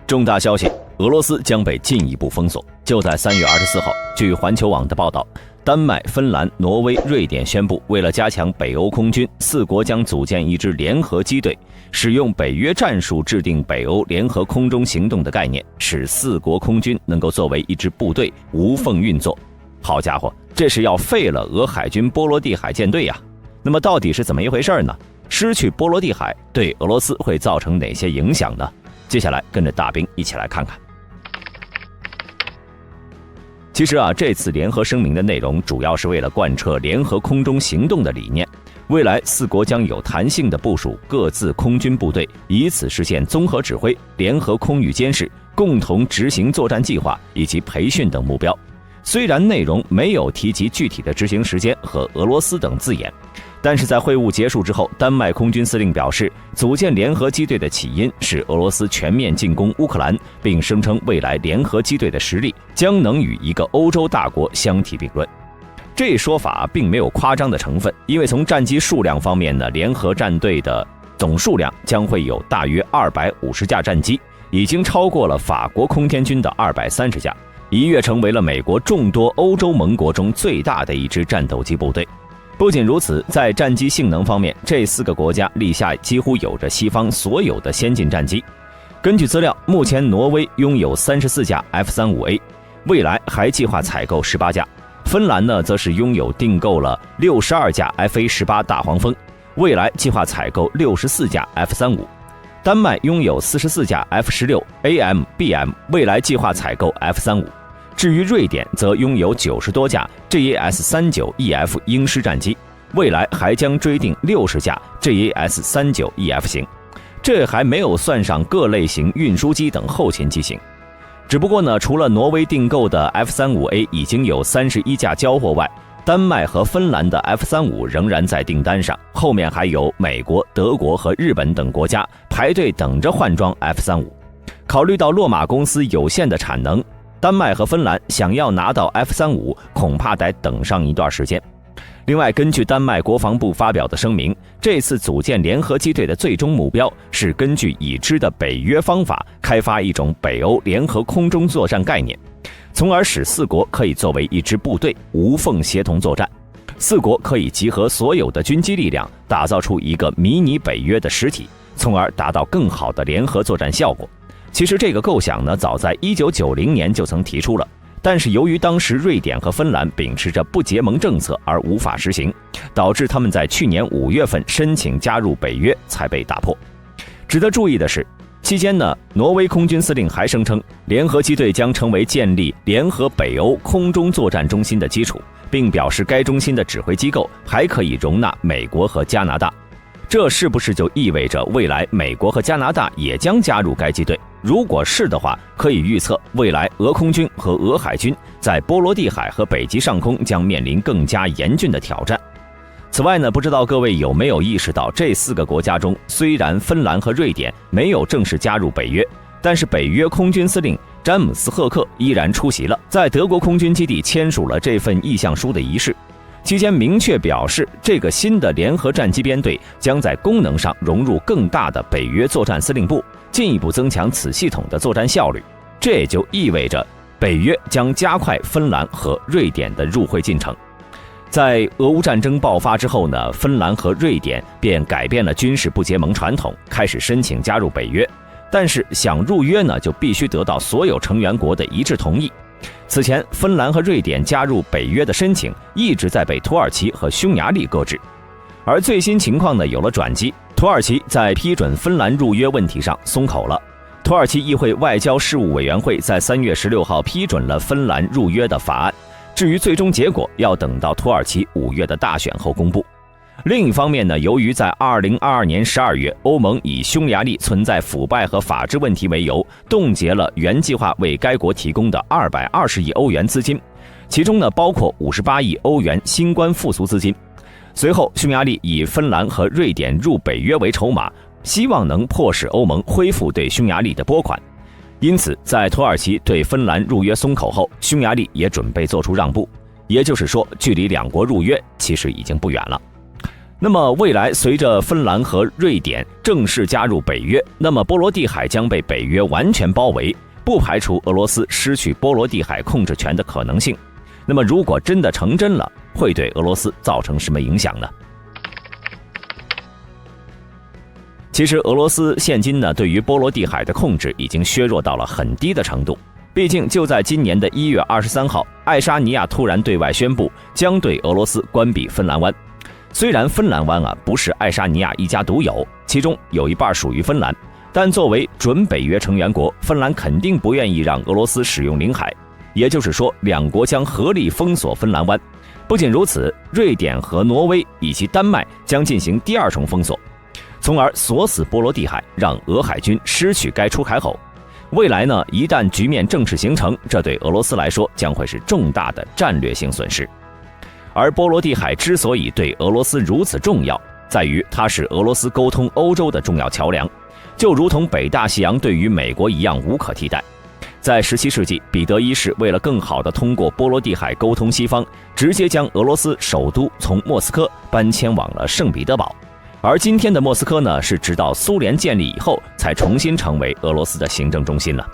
重大消息，俄罗斯将被进一步封锁。就在3月24号，据环球网的报道，丹麦、芬兰、挪威、瑞典宣布，为了加强北欧空军，4国将组建一支联合机队，使用北约战术制定北欧联合空中行动的概念，使4国空军能够作为一支部队无缝运作。好家伙，这是要废了俄海军波罗的海舰队呀！那么到底是怎么一回事呢？失去波罗的海对俄罗斯会造成哪些影响呢？接下来跟着大兵一起来看看。其实这次联合声明的内容主要是为了贯彻联合空中行动的理念，未来4国将有弹性的部署各自空军部队，以此实现综合指挥、联合空域监视、共同执行作战计划以及培训等目标。虽然内容没有提及具体的执行时间和俄罗斯等字眼，但是在会晤结束之后，丹麦空军司令表示，组建联合机队的起因是俄罗斯全面进攻乌克兰，并声称未来联合机队的实力将能与一个欧洲大国相提并论。这说法并没有夸张的成分，因为从战机数量方面呢，联合战队的总数量将会有大约250架战机，已经超过了法国空天军的230架，一跃成为了美国众多欧洲盟国中最大的一支战斗机部队。不仅如此，在战机性能方面，这4个国家立下几乎有着西方所有的先进战机。根据资料，目前挪威拥有34架 F-35A， 未来还计划采购18架。芬兰呢，则是拥有订购了62架 FA-18 大黄蜂，未来计划采购64架 F-35。丹麦拥有44架 F-16AM、BM， 未来计划采购 F-35。至于瑞典，则拥有90多架 JAS-39EF 鹰狮战机，未来还将追订60架 JAS-39EF 型，这还没有算上各类型运输机等后勤机型。只不过呢，除了挪威订购的 F-35A 已经有31架交货外，丹麦和芬兰的 F-35仍然在订单上，后面还有美国、德国和日本等国家排队等着换装 F-35。考虑到洛马公司有限的产能，丹麦和芬兰想要拿到 F-35，恐怕得等上一段时间。另外，根据丹麦国防部发表的声明，这次组建联合机队的最终目标是根据已知的北约方法，开发一种北欧联合空中作战概念，从而使4国可以作为一支部队无缝协同作战。4国可以集合所有的军机力量，打造出一个迷你北约的实体，从而达到更好的联合作战效果。其实这个构想呢，早在1990年就曾提出了，但是由于当时瑞典和芬兰秉持着不结盟政策而无法实行，导致他们在去年5月份申请加入北约才被打破。值得注意的是，期间呢，挪威空军司令还声称，联合机队将成为建立联合北欧空中作战中心的基础，并表示该中心的指挥机构还可以容纳美国和加拿大。这是不是就意味着未来美国和加拿大也将加入该机队？如果是的话，可以预测未来俄空军和俄海军在波罗的海和北极上空将面临更加严峻的挑战。此外呢，不知道各位有没有意识到，这4个国家中，虽然芬兰和瑞典没有正式加入北约，但是北约空军司令詹姆斯·赫克依然出席了在德国空军基地签署了这份意向书的仪式。期间明确表示，这个新的联合战机编队将在功能上融入更大的北约作战司令部，进一步增强此系统的作战效率。这也就意味着北约将加快芬兰和瑞典的入会进程。在俄乌战争爆发之后呢，芬兰和瑞典便改变了军事不结盟传统，开始申请加入北约。但是想入约呢，就必须得到所有成员国的一致同意。此前，芬兰和瑞典加入北约的申请一直在被土耳其和匈牙利搁置，而最新情况呢有了转机，土耳其在批准芬兰入约问题上松口了。土耳其议会外交事务委员会在3月16号批准了芬兰入约的法案，至于最终结果，要等到土耳其5月的大选后公布。另一方面呢，由于在2022年12月，欧盟以匈牙利存在腐败和法治问题为由，冻结了原计划为该国提供的220亿欧元资金，其中呢包括58亿欧元新冠复苏资金。随后，匈牙利以芬兰和瑞典入北约为筹码，希望能迫使欧盟恢复对匈牙利的拨款。因此，在土耳其对芬兰入约松口后，匈牙利也准备做出让步。也就是说，距离2国入约其实已经不远了。那么未来随着芬兰和瑞典正式加入北约，那么波罗的海将被北约完全包围，不排除俄罗斯失去波罗的海控制权的可能性。那么如果真的成真了，会对俄罗斯造成什么影响呢？其实俄罗斯现今呢，对于波罗的海的控制已经削弱到了很低的程度。毕竟就在今年的1月23号，爱沙尼亚突然对外宣布将对俄罗斯关闭芬兰湾。虽然芬兰湾不是爱沙尼亚一家独有，其中有一半属于芬兰，但作为准北约成员国，芬兰肯定不愿意让俄罗斯使用领海，也就是说两国将合力封锁芬兰湾。不仅如此，瑞典和挪威以及丹麦将进行第二重封锁，从而锁死波罗的海，让俄海军失去该出海口。未来呢，一旦局面正式形成，这对俄罗斯来说将会是重大的战略性损失。而波罗的海之所以对俄罗斯如此重要，在于它是俄罗斯沟通欧洲的重要桥梁，就如同北大西洋对于美国一样无可替代。在17世纪，彼得一世为了更好地通过波罗的海沟通西方，直接将俄罗斯首都从莫斯科搬迁往了圣彼得堡。而今天的莫斯科呢，是直到苏联建立以后才重新成为俄罗斯的行政中心了。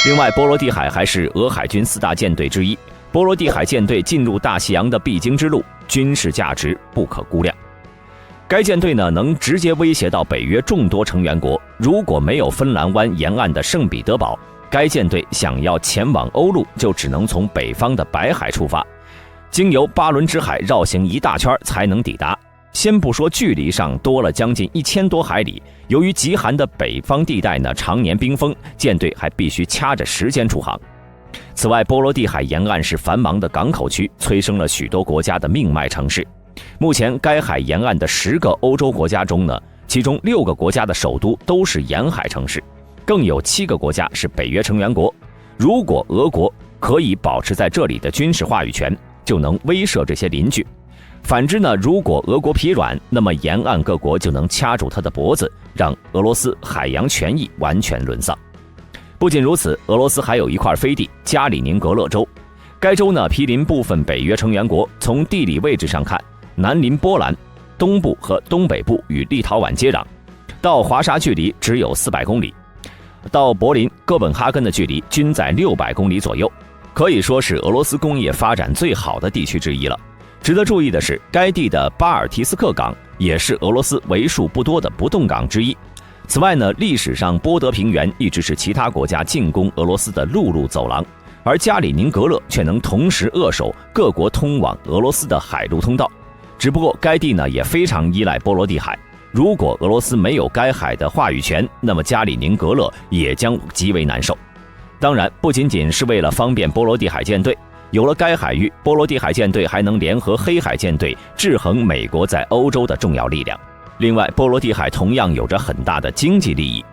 另外，波罗的海还是俄海军4大舰队之一，波罗的海舰队进入大西洋的必经之路，军事价值不可估量。该舰队呢，能直接威胁到北约众多成员国。如果没有芬兰湾沿岸的圣彼得堡，该舰队想要前往欧陆，就只能从北方的白海出发，经由巴伦支海绕行一大圈才能抵达。先不说距离上多了将近1000多海里，由于极寒的北方地带呢常年冰封，舰队还必须掐着时间出航。此外，波罗的海沿岸是繁忙的港口区，催生了许多国家的命脉城市。目前该海沿岸的10个欧洲国家中呢，其中6个国家的首都都是沿海城市，更有7个国家是北约成员国。如果俄国可以保持在这里的军事话语权，就能威慑这些邻居。反之呢，如果俄国疲软，那么沿岸各国就能掐住他的脖子，让俄罗斯海洋权益完全沦丧。不仅如此，俄罗斯还有一块飞地加里宁格勒州，该州呢毗邻部分北约成员国，从地理位置上看，南邻波兰，东部和东北部与立陶宛接壤，到华沙距离只有400公里，到柏林、哥本哈根的距离均在600公里左右，可以说是俄罗斯工业发展最好的地区之一了。值得注意的是，该地的巴尔提斯克港也是俄罗斯为数不多的不动港之一。此外呢，历史上波德平原一直是其他国家进攻俄罗斯的陆路走廊，而加里宁格勒却能同时扼守各国通往俄罗斯的海陆通道。只不过该地呢也非常依赖波罗的海，如果俄罗斯没有该海的话语权，那么加里宁格勒也将极为难受。当然，不仅仅是为了方便波罗的海舰队，有了该海域，波罗的海舰队还能联合黑海舰队制衡美国在欧洲的重要力量。另外，波罗的海同样有着很大的经济利益，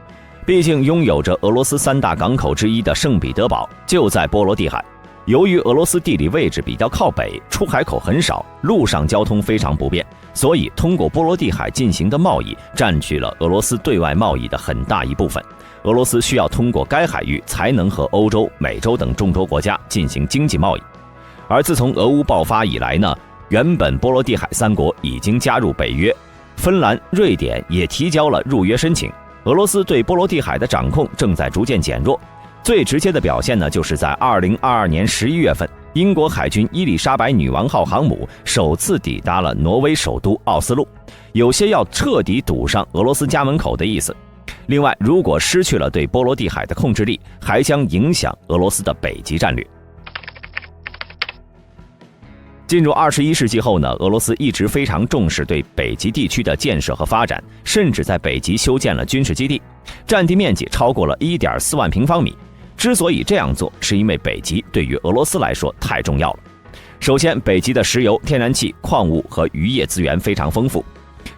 毕竟拥有着俄罗斯3大港口之一的圣彼得堡就在波罗的海。由于俄罗斯地理位置比较靠北，出海口很少，陆上交通非常不便，所以通过波罗的海进行的贸易占据了俄罗斯对外贸易的很大一部分。俄罗斯需要通过该海域才能和欧洲、美洲等众多国家进行经济贸易。而自从俄乌爆发以来呢，原本波罗的海3国已经加入北约，芬兰、瑞典也提交了入约申请。俄罗斯对波罗的海的掌控正在逐渐减弱。最直接的表现呢，就是在2022年11月份，英国海军伊丽莎白女王号航母首次抵达了挪威首都奥斯陆，有些要彻底堵上俄罗斯家门口的意思。另外，如果失去了对波罗的海的控制力，还将影响俄罗斯的北极战略。进入21世纪后呢，俄罗斯一直非常重视对北极地区的建设和发展，甚至在北极修建了军事基地，占地面积超过了 1.4 万平方米。之所以这样做，是因为北极对于俄罗斯来说太重要了。首先，北极的石油、天然气、矿物和渔业资源非常丰富。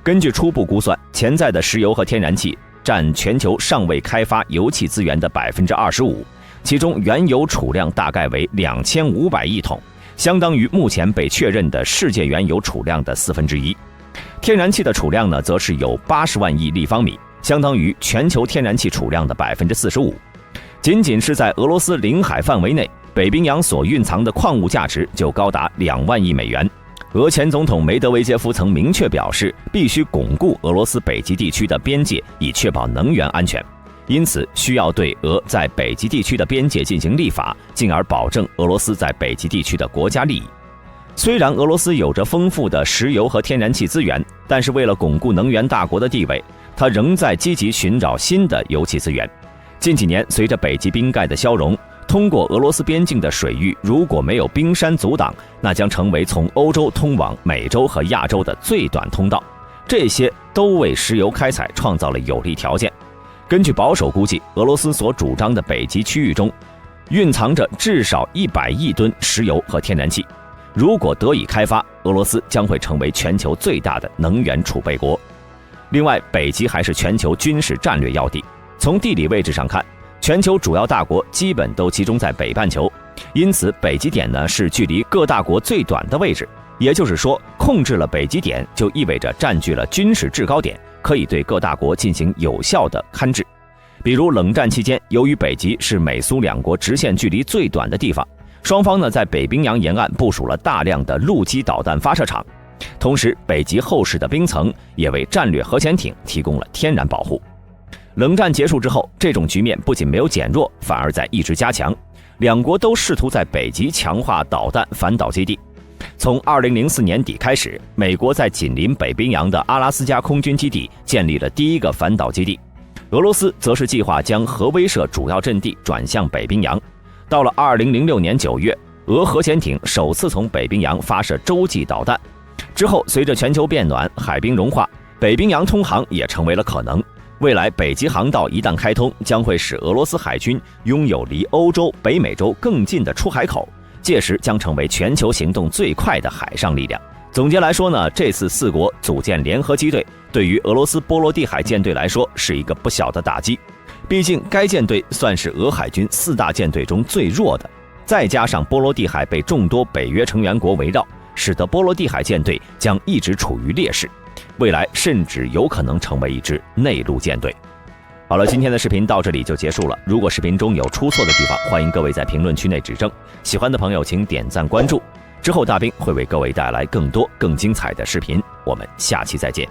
根据初步估算，潜在的石油和天然气占全球尚未开发油气资源的 25%， 其中原油储量大概为2500亿桶，相当于目前被确认的世界原油储量的1/4。天然气的储量呢，则是有80万亿立方米，相当于全球天然气储量的 45%。仅仅是在俄罗斯领海范围内，北冰洋所蕴藏的矿物价值就高达2万亿美元。俄前总统梅德韦杰夫曾明确表示，必须巩固俄罗斯北极地区的边界，以确保能源安全。因此，需要对俄在北极地区的边界进行立法，进而保证俄罗斯在北极地区的国家利益。虽然俄罗斯有着丰富的石油和天然气资源，但是为了巩固能源大国的地位，它仍在积极寻找新的油气资源。近几年，随着北极冰盖的消融，通过俄罗斯边境的水域如果没有冰山阻挡，那将成为从欧洲通往美洲和亚洲的最短通道。这些都为石油开采创造了有利条件。根据保守估计，俄罗斯所主张的北极区域中蕴藏着至少100亿吨石油和天然气。如果得以开发，俄罗斯将会成为全球最大的能源储备国。另外，北极还是全球军事战略要地。从地理位置上看，全球主要大国基本都集中在北半球，因此北极点呢是距离各大国最短的位置。也就是说，控制了北极点，就意味着占据了军事制高点，可以对各大国进行有效的勘制。比如冷战期间，由于北极是美苏两国直线距离最短的地方，双方呢在北冰洋沿岸部署了大量的陆基导弹发射场，同时北极厚实的冰层也为战略核潜艇提供了天然保护。冷战结束之后，这种局面不仅没有减弱，反而在一直加强。两国都试图在北极强化导弹反导基地。从2004年底开始，美国在紧邻北冰洋的阿拉斯加空军基地建立了第一个反导基地，俄罗斯则是计划将核威慑主要阵地转向北冰洋。到了2006年9月，俄核潜艇首次从北冰洋发射洲际导弹。之后，随着全球变暖、海冰融化，北冰洋通航也成为了可能。未来北极航道一旦开通，将会使俄罗斯海军拥有离欧洲、北美洲更近的出海口，届时将成为全球行动最快的海上力量。总结来说呢，这次4国组建联合机队，对于俄罗斯波罗的海舰队来说是一个不小的打击。毕竟该舰队算是俄海军4大舰队中最弱的，再加上波罗的海被众多北约成员国围绕，使得波罗的海舰队将一直处于劣势，未来甚至有可能成为一支内陆舰队。好了，今天的视频到这里就结束了。如果视频中有出错的地方，欢迎各位在评论区内指正。喜欢的朋友请点赞关注，之后大兵会为各位带来更多更精彩的视频。我们下期再见。